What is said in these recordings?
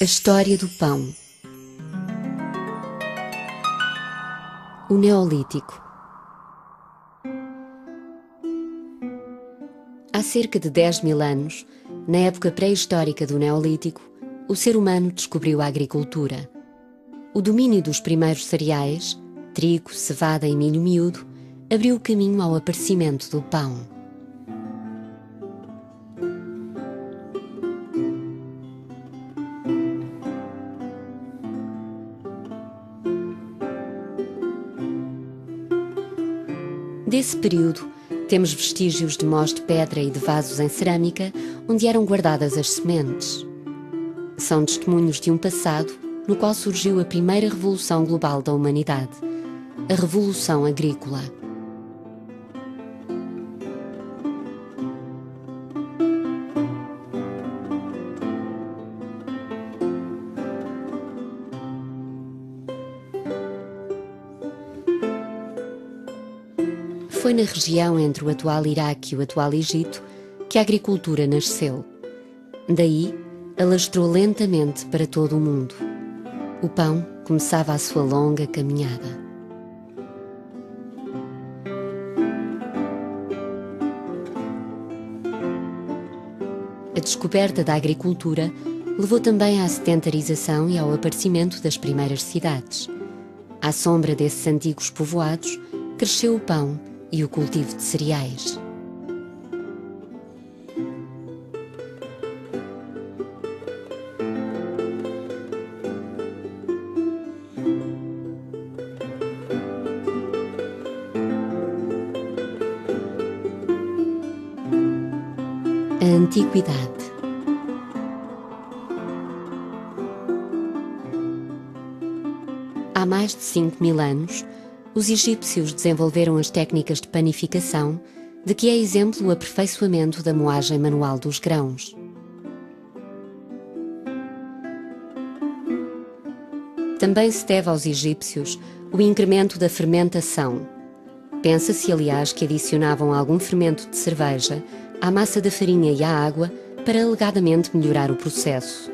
A história do pão. O Neolítico. Há cerca de 10.000 anos, na época pré-histórica do Neolítico, o ser humano descobriu a agricultura. O domínio dos primeiros cereais, trigo, cevada e milho miúdo, abriu o caminho ao aparecimento do pão. Desse período, temos vestígios de mós de pedra e de vasos em cerâmica onde eram guardadas as sementes. São testemunhos de um passado no qual surgiu a primeira revolução global da humanidade, a Revolução Agrícola. Foi na região entre o atual Iraque e o atual Egito que a agricultura nasceu. Daí, alastrou lentamente para todo o mundo. O pão começava a sua longa caminhada. A descoberta da agricultura levou também à sedentarização e ao aparecimento das primeiras cidades. À sombra desses antigos povoados, cresceu o pão e o cultivo de cereais. A Antiguidade. Há mais de 5.000 anos, os egípcios desenvolveram as técnicas de panificação, de que é exemplo o aperfeiçoamento da moagem manual dos grãos. Também se deve aos egípcios o incremento da fermentação. Pensa-se, aliás, que adicionavam algum fermento de cerveja à massa da farinha e à água para alegadamente melhorar o processo.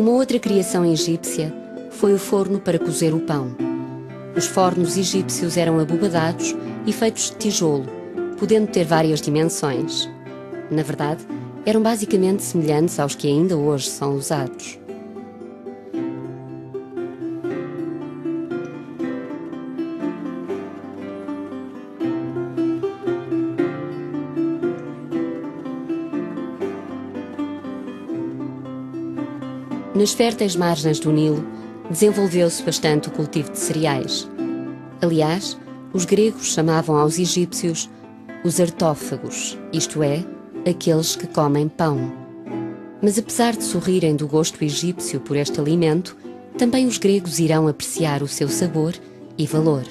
Uma outra criação egípcia foi o forno para cozer o pão. Os fornos egípcios eram abobadados e feitos de tijolo, podendo ter várias dimensões. Na verdade, eram basicamente semelhantes aos que ainda hoje são usados. Nas férteis margens do Nilo, desenvolveu-se bastante o cultivo de cereais. Aliás, os gregos chamavam aos egípcios os artófagos, isto é, aqueles que comem pão. Mas apesar de sorrirem do gosto egípcio por este alimento, também os gregos irão apreciar o seu sabor e valor.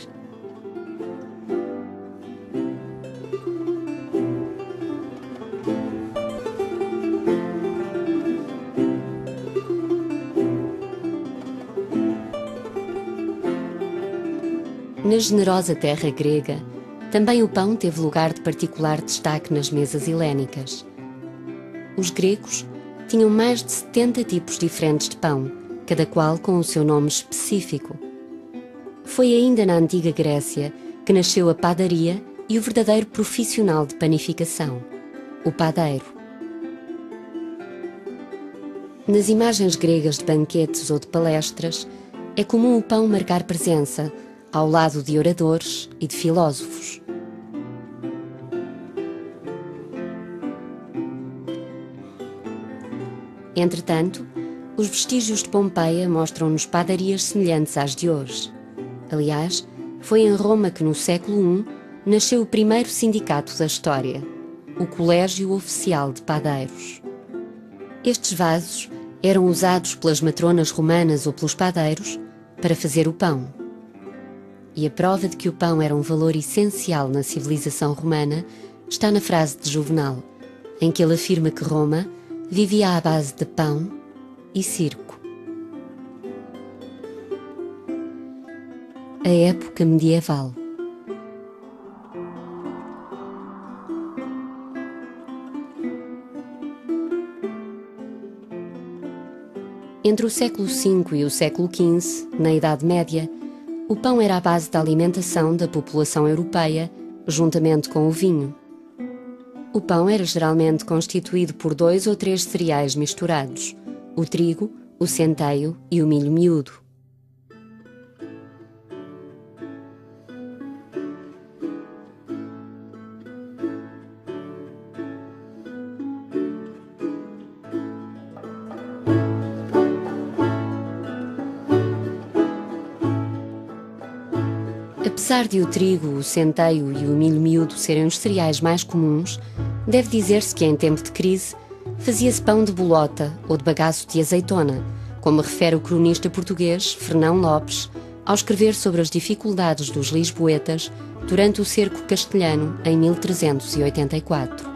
Na generosa terra grega, também o pão teve lugar de particular destaque nas mesas helénicas. Os gregos tinham mais de 70 tipos diferentes de pão, cada qual com o seu nome específico. Foi ainda na antiga Grécia que nasceu a padaria e o verdadeiro profissional de panificação, o padeiro. Nas imagens gregas de banquetes ou de palestras, é comum o pão marcar presença, ao lado de oradores e de filósofos. Entretanto, os vestígios de Pompeia mostram-nos padarias semelhantes às de hoje. Aliás, foi em Roma que no século I nasceu o primeiro sindicato da história, o Colégio Oficial de Padeiros. Estes vasos eram usados pelas matronas romanas ou pelos padeiros para fazer o pão. E a prova de que o pão era um valor essencial na civilização romana está na frase de Juvenal, em que ele afirma que Roma vivia à base de pão e circo. a época medieval. Entre o século V e o século XV, na Idade Média, o pão era a base da alimentação da população europeia, juntamente com o vinho. O pão era geralmente constituído por 2 ou 3 cereais misturados: o trigo, o centeio e o milho miúdo. Apesar de o trigo, o centeio e o milho miúdo serem os cereais mais comuns, deve dizer-se que em tempo de crise fazia-se pão de bolota ou de bagaço de azeitona, como refere o cronista português Fernão Lopes ao escrever sobre as dificuldades dos lisboetas durante o cerco castelhano em 1384.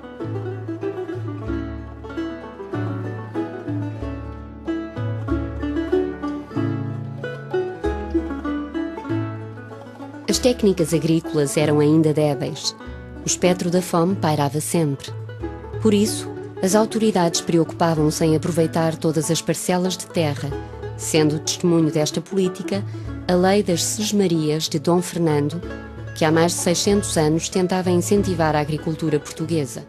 As técnicas agrícolas eram ainda débeis. O espectro da fome pairava sempre. Por isso, as autoridades preocupavam-se em aproveitar todas as parcelas de terra, sendo testemunho desta política a Lei das Sesmarias de Dom Fernando, que há mais de 600 anos tentava incentivar a agricultura portuguesa.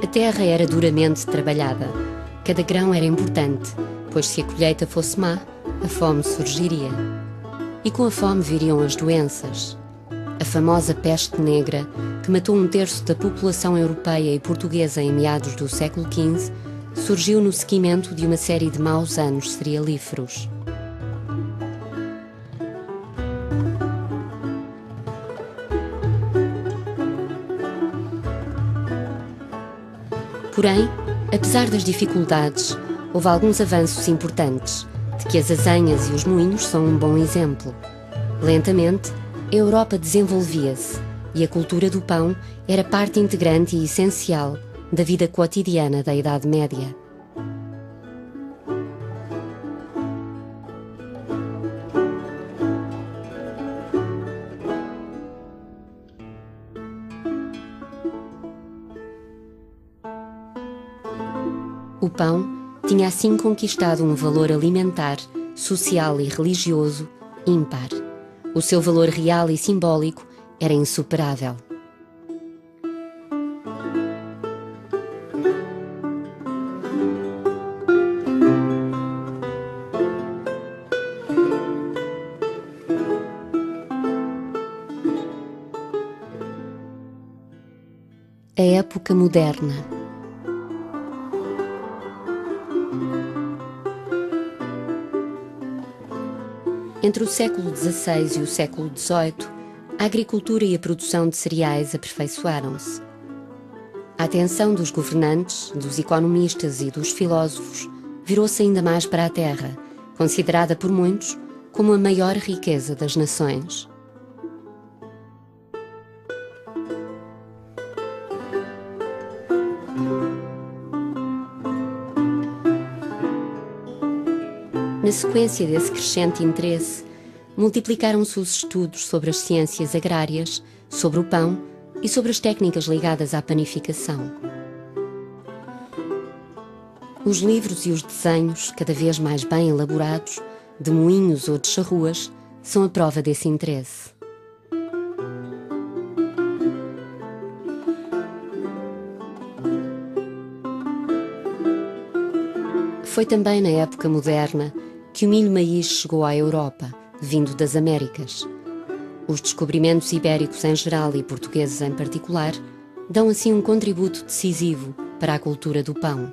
A terra era duramente trabalhada. Cada grão era importante, pois se a colheita fosse má, a fome surgiria. E com a fome viriam as doenças. A famosa peste negra, que matou 1/3 da população europeia e portuguesa em meados do século XV, surgiu no seguimento de uma série de maus anos cerealíferos. Porém, apesar das dificuldades, houve alguns avanços importantes, de que as azenhas e os moinhos são um bom exemplo. Lentamente, a Europa desenvolvia-se e a cultura do pão era parte integrante e essencial da vida cotidiana da Idade Média. O pão tinha assim conquistado um valor alimentar, social e religioso ímpar. O seu valor real e simbólico era insuperável. A época moderna. Entre o século XVI e o século XVIII, a agricultura e a produção de cereais aperfeiçoaram-se. A atenção dos governantes, dos economistas e dos filósofos virou-se ainda mais para a terra, considerada por muitos como a maior riqueza das nações. Na sequência desse crescente interesse, multiplicaram-se os estudos sobre as ciências agrárias, sobre o pão e sobre as técnicas ligadas à panificação. Os livros e os desenhos, cada vez mais bem elaborados, de moinhos ou de charruas, são a prova desse interesse. Foi também na época moderna que o milho-maíz chegou à Europa, vindo das Américas. Os descobrimentos ibéricos em geral e portugueses em particular dão assim um contributo decisivo para a cultura do pão.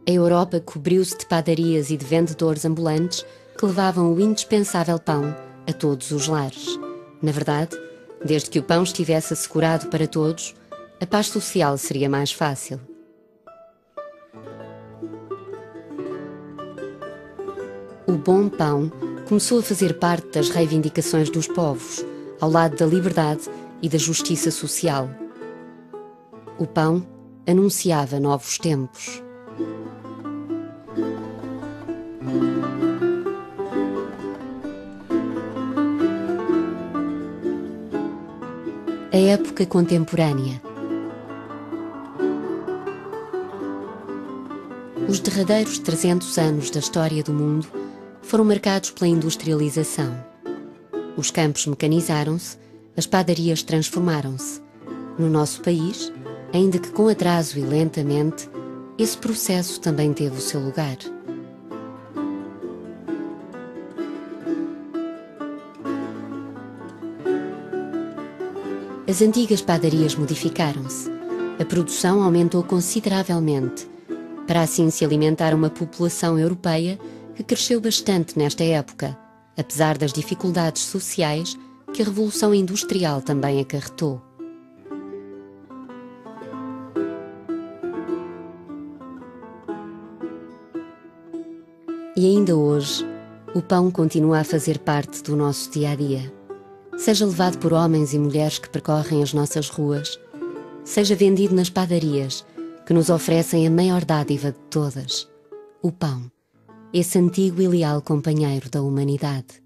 A Europa cobriu-se de padarias e de vendedores ambulantes que levavam o indispensável pão a todos os lares. Na verdade, desde que o pão estivesse assegurado para todos, a paz social seria mais fácil. O bom pão começou a fazer parte das reivindicações dos povos, ao lado da liberdade e da justiça social. O pão anunciava novos tempos. A época contemporânea. Os derradeiros 300 anos da história do mundo foram marcados pela industrialização. Os campos mecanizaram-se, as padarias transformaram-se. No nosso país, ainda que com atraso e lentamente, esse processo também teve o seu lugar. As antigas padarias modificaram-se. A produção aumentou consideravelmente, para assim se alimentar uma população europeia que cresceu bastante nesta época, apesar das dificuldades sociais que a Revolução Industrial também acarretou. E ainda hoje, o pão continua a fazer parte do nosso dia-a-dia. Seja levado por homens e mulheres que percorrem as nossas ruas, seja vendido nas padarias que nos oferecem a maior dádiva de todas, o pão, esse antigo e leal companheiro da humanidade.